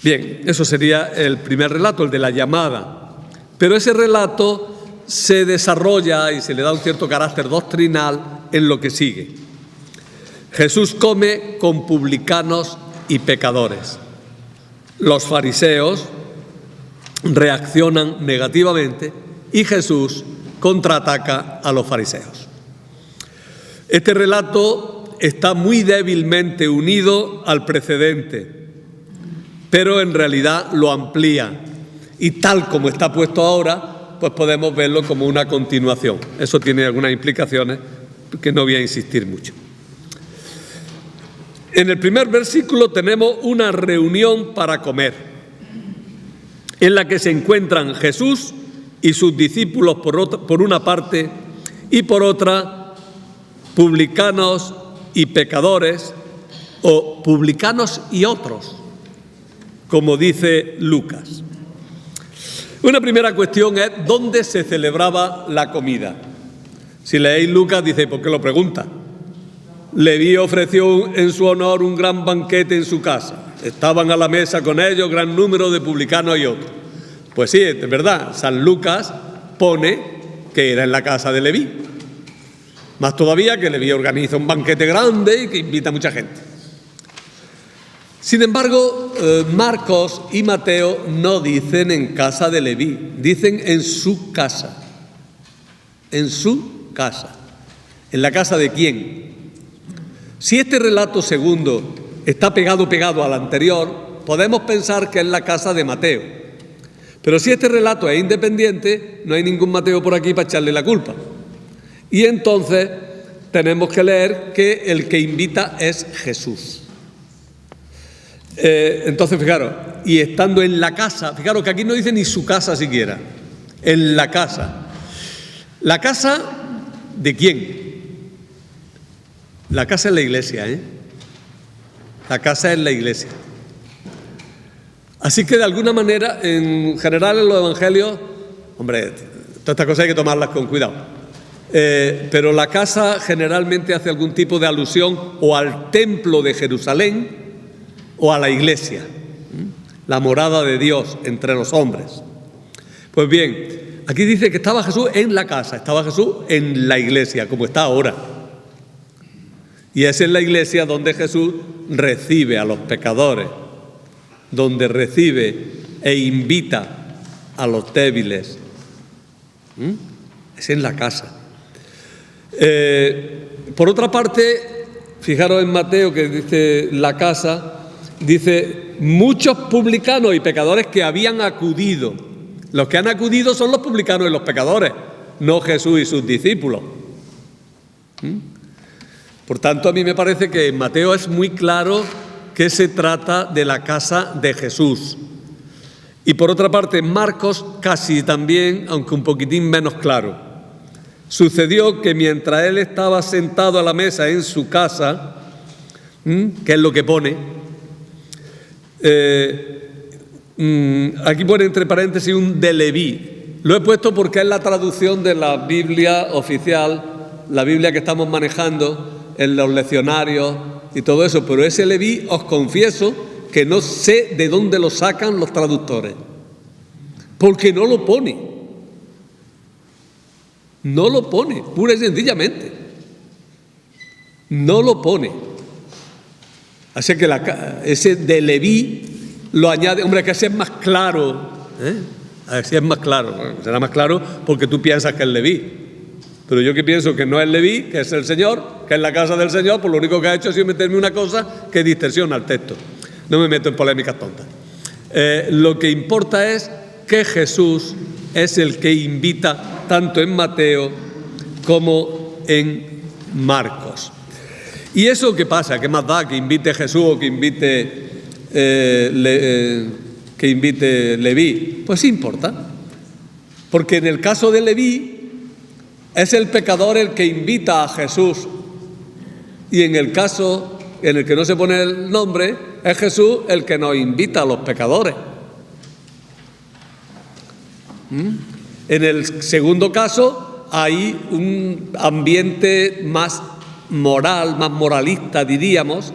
Bien, eso sería el primer relato, el de la llamada. Pero ese relato se desarrolla y se le da un cierto carácter doctrinal en lo que sigue. Jesús come con publicanos y pecadores. Los fariseos reaccionan negativamente y Jesús contraataca a los fariseos. Este relato está muy débilmente unido al precedente, pero en realidad lo amplía, y tal como está puesto ahora, pues podemos verlo como una continuación. Eso tiene algunas implicaciones que no voy a insistir mucho. En el primer versículo tenemos una reunión para comer, en la que se encuentran Jesús y sus discípulos por una parte, y por otra, publicanos y pecadores, o publicanos y otros, como dice Lucas. Una primera cuestión es dónde se celebraba la comida. Si leéis Lucas, dice, ¿por qué lo pregunta? Leví ofreció en su honor un gran banquete en su casa. Estaban a la mesa con ellos gran número de publicanos y otros. Pues sí, es verdad, San Lucas pone que era en la casa de Leví. Más todavía que Leví organiza un banquete grande y que invita a mucha gente. Sin embargo, Marcos y Mateo no dicen en casa de Leví, dicen en su casa. En su casa. ¿En la casa de quién? Si este relato segundo está pegado al anterior, podemos pensar que es la casa de Mateo. Pero si este relato es independiente, no hay ningún Mateo por aquí para echarle la culpa. Y entonces tenemos que leer que el que invita es Jesús. Entonces, fijaros, y estando en la casa, fijaros que aquí no dice ni su casa siquiera, en la casa. ¿La casa de quién? La casa es la iglesia, ¿eh? La casa es la iglesia. Así que de alguna manera, en general en los evangelios, hombre, todas estas cosas hay que tomarlas con cuidado. Pero la casa generalmente hace algún tipo de alusión o al templo de Jerusalén o a la iglesia, la morada de Dios entre los hombres. Pues bien, aquí dice que estaba Jesús en la casa, estaba Jesús en la iglesia, como está ahora. Y es en la iglesia donde Jesús recibe a los pecadores, donde recibe e invita a los débiles. Es en la casa. Por otra parte, fijaros en Mateo que dice la casa, dice muchos publicanos y pecadores que habían acudido. Los que han acudido son los publicanos y los pecadores, no Jesús y sus discípulos. Por tanto, a mí me parece que en Mateo es muy claro que se trata de la casa de Jesús. Y por otra parte, en Marcos casi también, aunque un poquitín menos claro. Sucedió que mientras él estaba sentado a la mesa en su casa, que es lo que pone, aquí pone entre paréntesis un de Leví. Lo he puesto porque es la traducción de la Biblia oficial, la Biblia que estamos manejando en los leccionarios y todo eso, pero ese Leví os confieso que no sé de dónde lo sacan los traductores, porque no lo pone. No lo pone, pura y sencillamente. No lo pone. Así que ese de Leví lo añade, hombre, que así es más claro, así es más claro, bueno, será más claro porque tú piensas que es Leví. Pero yo que pienso que no es Leví, que es el Señor, que es la casa del Señor, pues lo único que ha hecho ha sido meterme una cosa que distorsiona el texto. No me meto en polémicas tontas. Lo que importa es que Jesús es el que invita tanto en Mateo como en Marcos. ¿Y eso qué pasa? ¿Qué más da que invite Jesús o que invite Leví? Pues sí importa. Porque en el caso de Leví es el pecador el que invita a Jesús. Y en el caso en el que no se pone el nombre, es Jesús el que nos invita a los pecadores. En el segundo caso hay un ambiente más moral, más moralista, diríamos.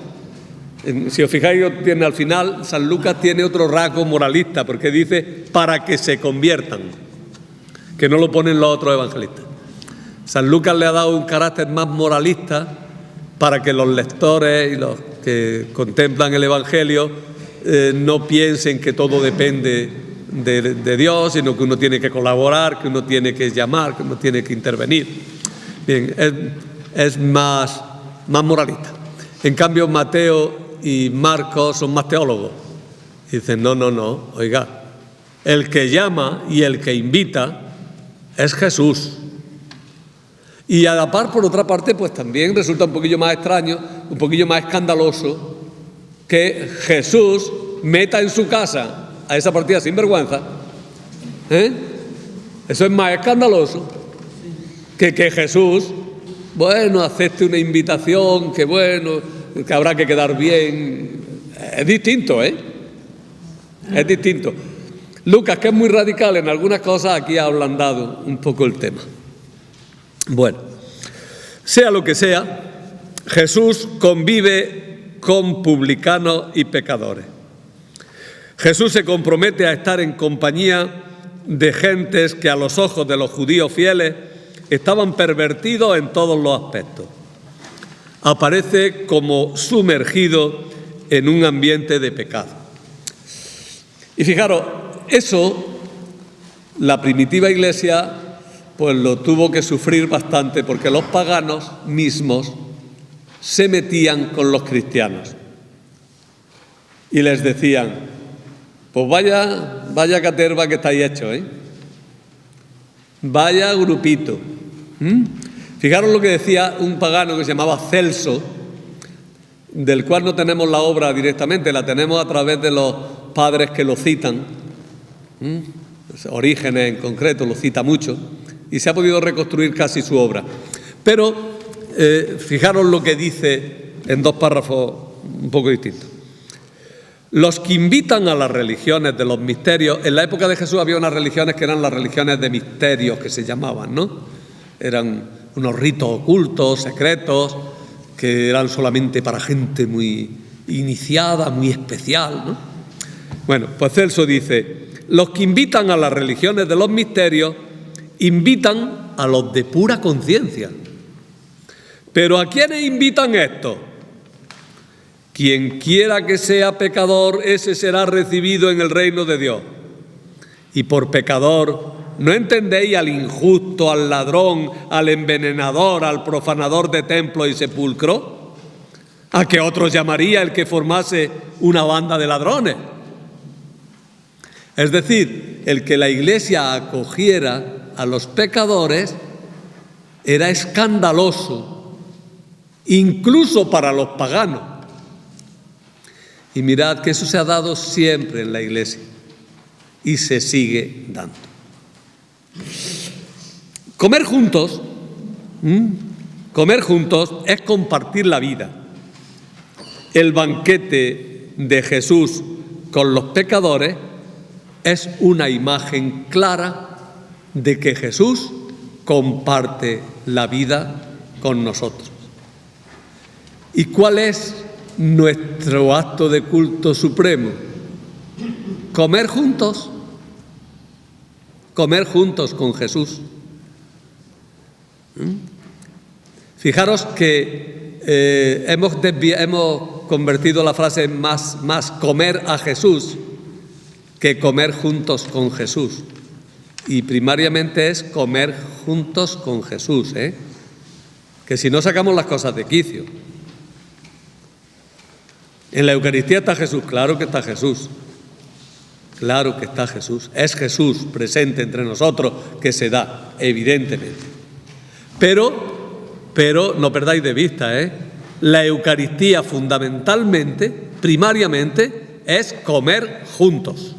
Si os fijáis, tiene al final, San Lucas tiene otro rasgo moralista, porque dice para que se conviertan, que no lo ponen los otros evangelistas. San Lucas le ha dado un carácter más moralista para que los lectores y los que contemplan el Evangelio no piensen que todo depende de Dios, sino que uno tiene que colaborar, que uno tiene que llamar, que uno tiene que intervenir. Bien, es más moralista. En cambio, Mateo y Marcos son más teólogos. Dicen, no, oiga, el que llama y el que invita es Jesús. Y a la par, por otra parte, pues también resulta un poquillo más extraño, un poquillo más escandaloso que Jesús meta en su casa a esa partida sin vergüenza. Eso es más escandaloso que Jesús, bueno, acepte una invitación, que bueno, que habrá que quedar bien. Es distinto, Es distinto. Lucas, que es muy radical en algunas cosas, aquí ha ablandado un poco el tema. Bueno, sea lo que sea, Jesús convive con publicanos y pecadores. Jesús se compromete a estar en compañía de gentes que a los ojos de los judíos fieles estaban pervertidos en todos los aspectos. Aparece como sumergido en un ambiente de pecado. Y fijaros, eso la primitiva iglesia pues lo tuvo que sufrir bastante, porque los paganos mismos se metían con los cristianos y les decían, pues vaya caterva que estáis hechos, vaya grupito. Fijaros lo que decía un pagano que se llamaba Celso, del cual no tenemos la obra directamente, la tenemos a través de los padres que lo citan. Orígenes en concreto lo cita mucho, y se ha podido reconstruir casi su obra. Pero fijaros lo que dice en dos párrafos un poco distintos. Los que invitan a las religiones de los misterios, en la época de Jesús había unas religiones que eran las religiones de misterios, que se llamaban, ¿no? Eran unos ritos ocultos, secretos, que eran solamente para gente muy iniciada, muy especial, ¿no? Bueno, pues Celso dice, los que invitan a las religiones de los misterios invitan a los de pura conciencia. ¿Pero a quiénes invitan esto? Quien quiera que sea pecador, ese será recibido en el reino de Dios. Y por pecador, ¿no entendéis al injusto, al ladrón, al envenenador, al profanador de templo y sepulcro? ¿A qué otros llamaría el que formase una banda de ladrones? Es decir, el que la Iglesia acogiera a los pecadores era escandaloso, incluso para los paganos. Y mirad que eso se ha dado siempre en la Iglesia y se sigue dando. Comer juntos es compartir la vida. El banquete de Jesús con los pecadores es una imagen clara de que Jesús comparte la vida con nosotros. ¿Y cuál es nuestro acto de culto supremo? Comer juntos con Jesús. Fijaros que hemos convertido la frase más comer a Jesús que comer juntos con Jesús. Y primariamente es comer juntos con Jesús, que si no sacamos las cosas de quicio. En la Eucaristía está Jesús, claro que está Jesús. Claro que está Jesús. Es Jesús presente entre nosotros que se da, evidentemente. Pero no perdáis de vista, la Eucaristía fundamentalmente, primariamente, es comer juntos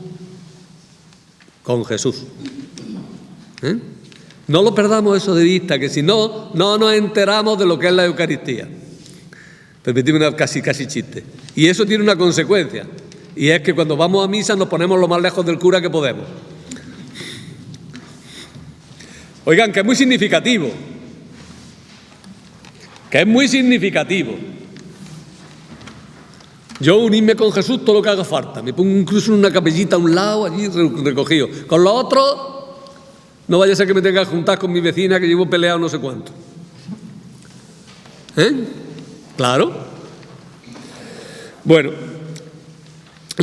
con Jesús. No lo perdamos eso de vista, que si no, no nos enteramos de lo que es la Eucaristía. Permitidme una casi chiste. Y eso tiene una consecuencia, y es que cuando vamos a misa nos ponemos lo más lejos del cura que podemos. Oigan, que es muy significativo. Que es muy significativo. Yo unirme con Jesús todo lo que haga falta. Me pongo incluso en una capellita a un lado, allí recogido. Con los otros, no vaya a ser que me tenga que juntar con mi vecina que llevo peleado no sé cuánto. Claro. Bueno,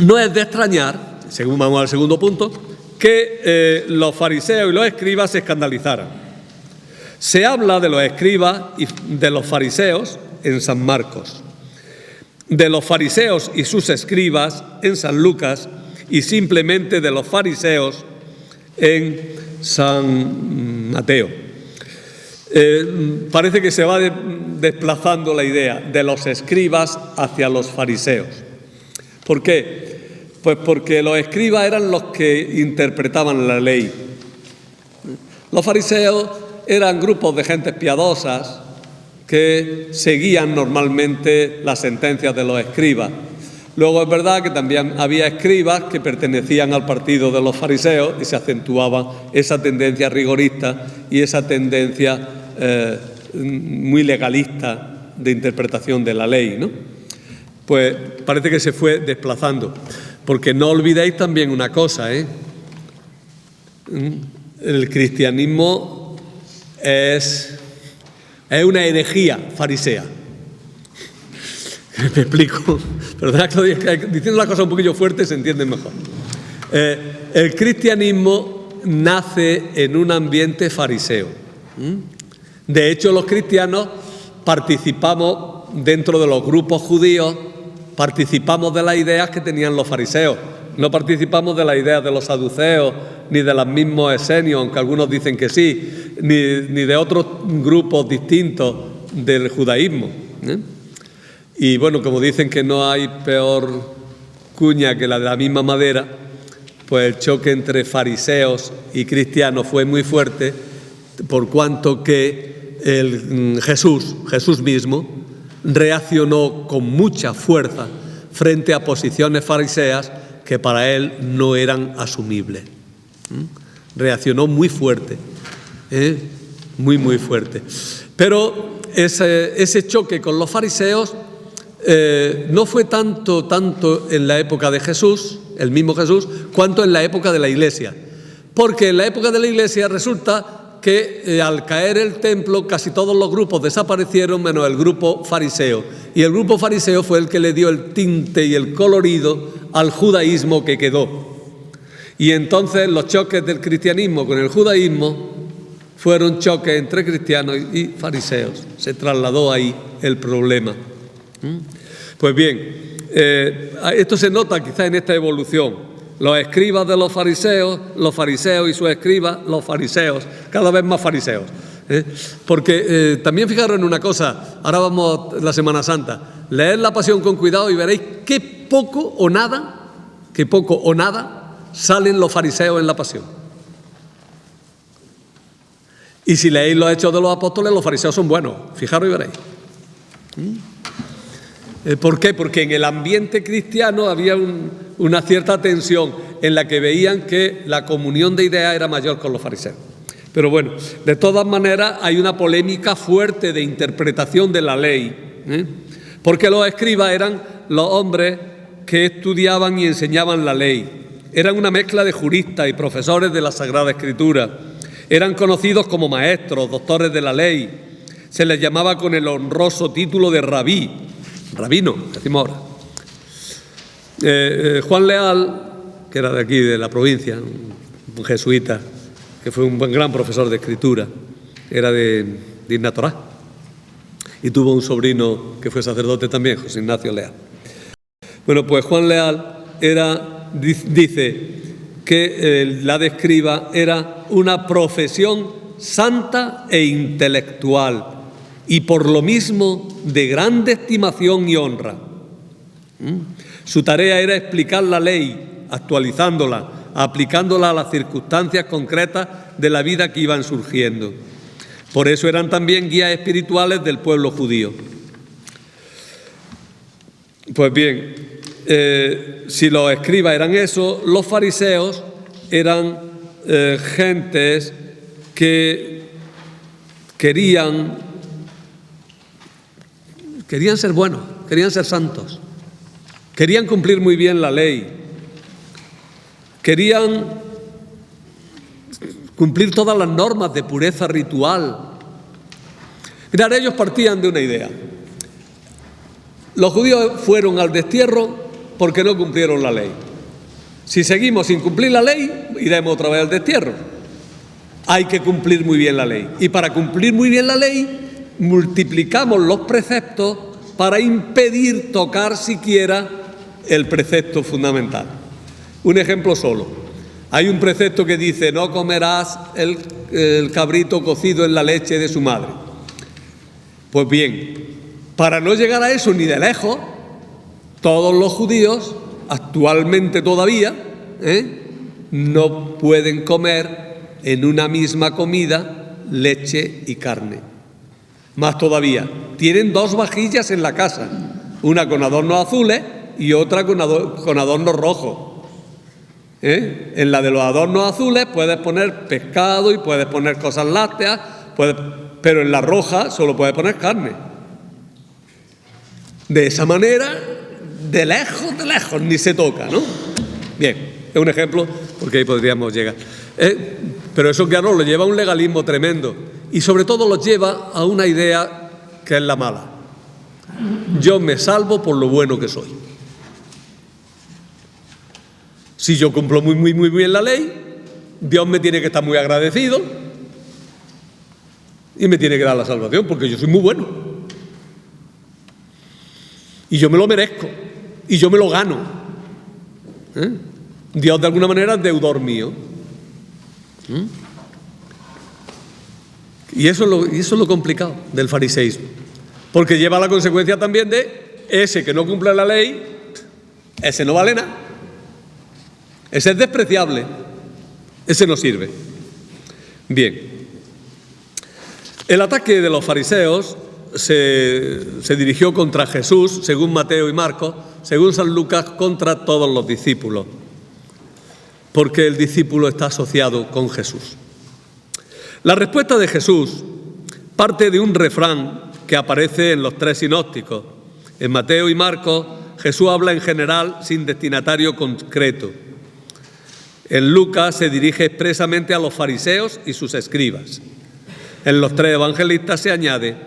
no es de extrañar, según vamos al segundo punto, que los fariseos y los escribas se escandalizaran. Se habla de los escribas y de los fariseos en San Marcos, de los fariseos y sus escribas en San Lucas y simplemente de los fariseos en San Mateo. Parece que se va desplazando la idea de los escribas hacia los fariseos. ¿Por qué? Pues porque los escribas eran los que interpretaban la ley. Los fariseos eran grupos de gentes piadosas que seguían normalmente las sentencias de los escribas. Luego es verdad que también había escribas que pertenecían al partido de los fariseos y se acentuaba esa tendencia rigorista y esa tendencia muy legalista de interpretación de la ley, ¿no? Pues parece que se fue desplazando. Porque no olvidéis también una cosa, el cristianismo es una herejía farisea. Me explico. Perdona, diciendo la cosa un poquillo fuerte se entiende mejor. El cristianismo nace en un ambiente fariseo. De hecho, los cristianos participamos dentro de los grupos judíos, participamos de las ideas que tenían los fariseos. No participamos de las ideas de los saduceos, ni de los mismos esenios, aunque algunos dicen que sí, ni de otros grupos distintos del judaísmo. Y bueno, como dicen que no hay peor cuña que la de la misma madera, pues el choque entre fariseos y cristianos fue muy fuerte, por cuanto que Jesús mismo reaccionó con mucha fuerza frente a posiciones fariseas que para él no eran asumibles. Reaccionó muy fuerte, muy fuerte. Pero ese choque con los fariseos no fue tanto en la época de Jesús, el mismo Jesús, cuanto en la época de la Iglesia. Porque en la época de la Iglesia resulta que al caer el templo casi todos los grupos desaparecieron menos el grupo fariseo. Y el grupo fariseo fue el que le dio el tinte y el colorido al judaísmo que quedó. Y entonces los choques del cristianismo con el judaísmo fueron choques entre cristianos y fariseos. Se trasladó ahí el problema. Pues bien, esto se nota quizá en esta evolución. Los escribas de los fariseos y sus escribas, los fariseos, cada vez más fariseos. Porque también fijaros en una cosa, ahora vamos a la Semana Santa, leed la Pasión con cuidado y veréis qué poco o nada salen los fariseos en la Pasión. Y si leéis los Hechos de los Apóstoles, los fariseos son buenos, fijaros y veréis. ¿Por qué? Porque en el ambiente cristiano había una cierta tensión en la que veían que la comunión de ideas era mayor con los fariseos. Pero bueno, de todas maneras hay una polémica fuerte de interpretación de la ley, porque los escribas eran los hombres que estudiaban y enseñaban la ley. Eran una mezcla de juristas y profesores de la Sagrada Escritura. Eran conocidos como maestros, doctores de la ley. Se les llamaba con el honroso título de rabino, decimos ahora. Juan Leal que era de aquí, de la provincia, un jesuita, que fue un gran profesor de escritura, era de Innatorá, y tuvo un sobrino que fue sacerdote también, José Ignacio Leal. Bueno, pues Juan Leal dice que la de escriba era una profesión santa e intelectual y por lo mismo de grande estimación y honra. Su tarea era explicar la ley, actualizándola, aplicándola a las circunstancias concretas de la vida que iban surgiendo. Por eso eran también guías espirituales del pueblo judío. Pues bien, si los escribas eran eso, los fariseos eran gentes que querían ser buenos, querían ser santos, querían cumplir muy bien la ley, querían cumplir todas las normas de pureza ritual. Mirad, ellos partían de una idea. Los judíos fueron al destierro porque no cumplieron la ley. Si seguimos sin cumplir la ley, iremos otra vez al destierro. Hay que cumplir muy bien la ley. Y para cumplir muy bien la ley, multiplicamos los preceptos para impedir tocar siquiera el precepto fundamental. Un ejemplo solo. Hay un precepto que dice: no comerás el cabrito cocido en la leche de su madre. Pues bien, para no llegar a eso ni de lejos, todos los judíos, actualmente todavía, no pueden comer en una misma comida leche y carne. Más todavía, tienen 2 vajillas en la casa, una con adornos azules y otra con adornos rojos. En la de los adornos azules puedes poner pescado y puedes poner cosas lácteas, pero en la roja solo puedes poner carne. De esa manera, de lejos, ni se toca, ¿no? Bien, es un ejemplo porque ahí podríamos llegar. Pero eso, claro, lo lleva a un legalismo tremendo y sobre todo lo lleva a una idea que es la mala. Yo me salvo por lo bueno que soy. Si yo cumplo muy bien la ley, Dios me tiene que estar muy agradecido y me tiene que dar la salvación porque yo soy muy bueno. Y yo me lo merezco y yo me lo gano. Dios de alguna manera es deudor mío. Y eso es lo complicado del fariseísmo, porque lleva a la consecuencia también de ese que no cumple la ley, ese no vale nada. Ese es despreciable, ese no sirve. Bien, el ataque de los fariseos se dirigió contra Jesús, según Mateo y Marcos, según San Lucas, contra todos los discípulos, porque el discípulo está asociado con Jesús. La respuesta de Jesús parte de un refrán que aparece en los 3 sinópticos. En Mateo y Marcos, Jesús habla en general sin destinatario concreto. En Lucas se dirige expresamente a los fariseos y sus escribas. En los 3 evangelistas se añade: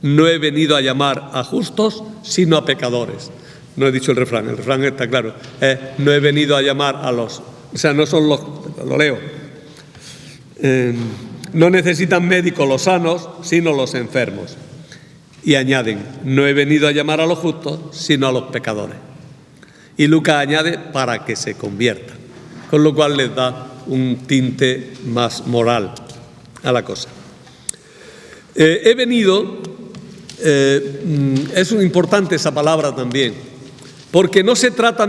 no he venido a llamar a justos, sino a pecadores. No he dicho el refrán está claro. No he venido a llamar a los... O sea, no son los... Lo leo. No necesitan médicos los sanos, sino los enfermos. Y añaden: no he venido a llamar a los justos, sino a los pecadores. Y Lucas añade: para que se conviertan. Con lo cual les da un tinte más moral a la cosa. He venido, es importante esa palabra también, porque no se trata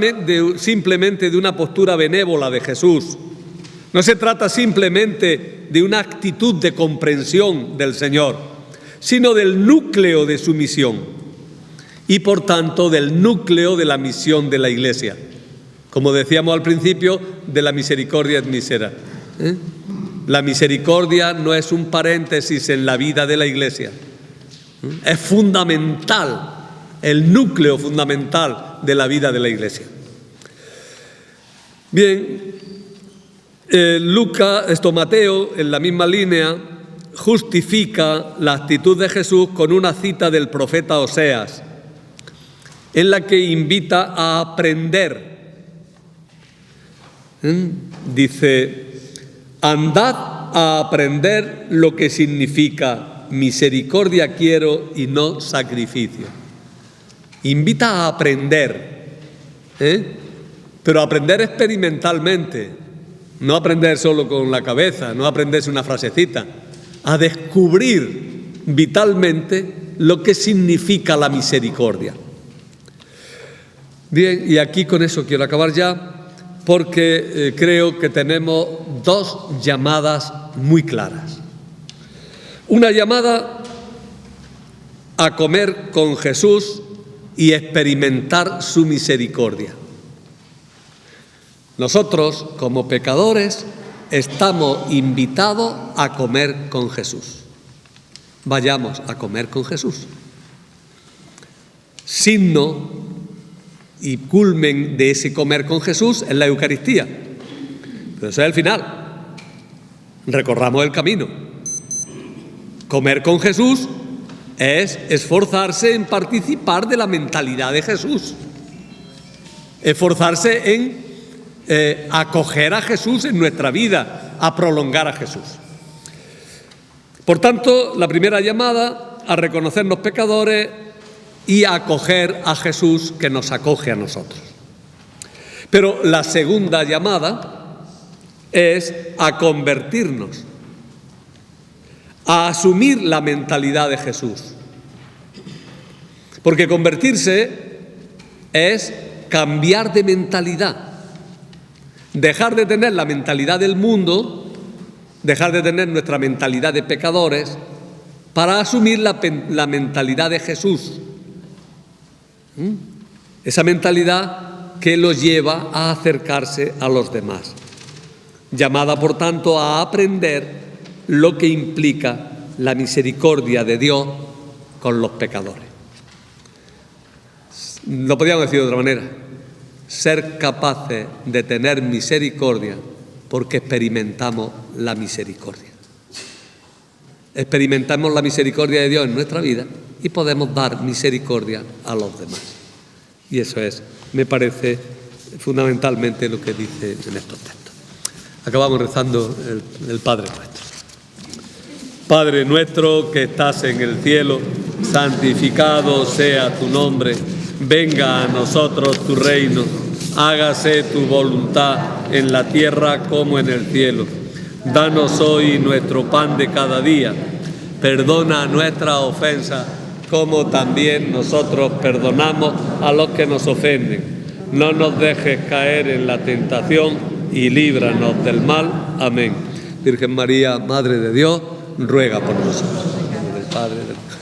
simplemente de una postura benévola de Jesús, no se trata simplemente de una actitud de comprensión del Señor, sino del núcleo de su misión y por tanto del núcleo de la misión de la Iglesia. Como decíamos al principio, de la misericordia et misera. La misericordia no es un paréntesis en la vida de la Iglesia. Es fundamental, el núcleo fundamental de la vida de la Iglesia. Bien, Mateo, en la misma línea, justifica la actitud de Jesús con una cita del profeta Oseas, en la que invita a aprender Dice, andad a aprender lo que significa misericordia quiero y no sacrificio. Invita a aprender, pero aprender experimentalmente, no aprender solo con la cabeza, no aprenderse una frasecita, a descubrir vitalmente lo que significa la misericordia. Bien, y aquí con eso quiero acabar ya, porque creo que tenemos dos llamadas muy claras. Una llamada a comer con Jesús y experimentar su misericordia. Nosotros, como pecadores, estamos invitados a comer con Jesús. Vayamos a comer con Jesús. Signo y culmen de ese comer con Jesús es la Eucaristía. Pero eso es el final. Recorramos el camino. Comer con Jesús es esforzarse en participar de la mentalidad de Jesús. Esforzarse en acoger a Jesús en nuestra vida, a prolongar a Jesús. Por tanto, la primera llamada a reconocernos pecadores y a acoger a Jesús que nos acoge a nosotros. Pero la segunda llamada es a convertirnos, a asumir la mentalidad de Jesús. Porque convertirse es cambiar de mentalidad, dejar de tener la mentalidad del mundo, dejar de tener nuestra mentalidad de pecadores, para asumir la mentalidad de Jesús. Esa mentalidad que los lleva a acercarse a los demás. Llamada, por tanto, a aprender lo que implica la misericordia de Dios con los pecadores. Lo podríamos decir de otra manera. Ser capaces de tener misericordia porque experimentamos la misericordia. Experimentamos la misericordia de Dios en nuestra vida y podemos dar misericordia a los demás. Y eso es, me parece, fundamentalmente lo que dice en estos textos. Acabamos rezando el Padre Nuestro. Padre nuestro que estás en el cielo, santificado sea tu nombre. Venga a nosotros tu reino. Hágase tu voluntad en la tierra como en el cielo. Danos hoy nuestro pan de cada día. Perdona nuestras ofensas, como también nosotros perdonamos a los que nos ofenden. No nos dejes caer en la tentación y líbranos del mal. Amén. Virgen María, Madre de Dios, ruega por nosotros. En el nombre del Padre, del Hijo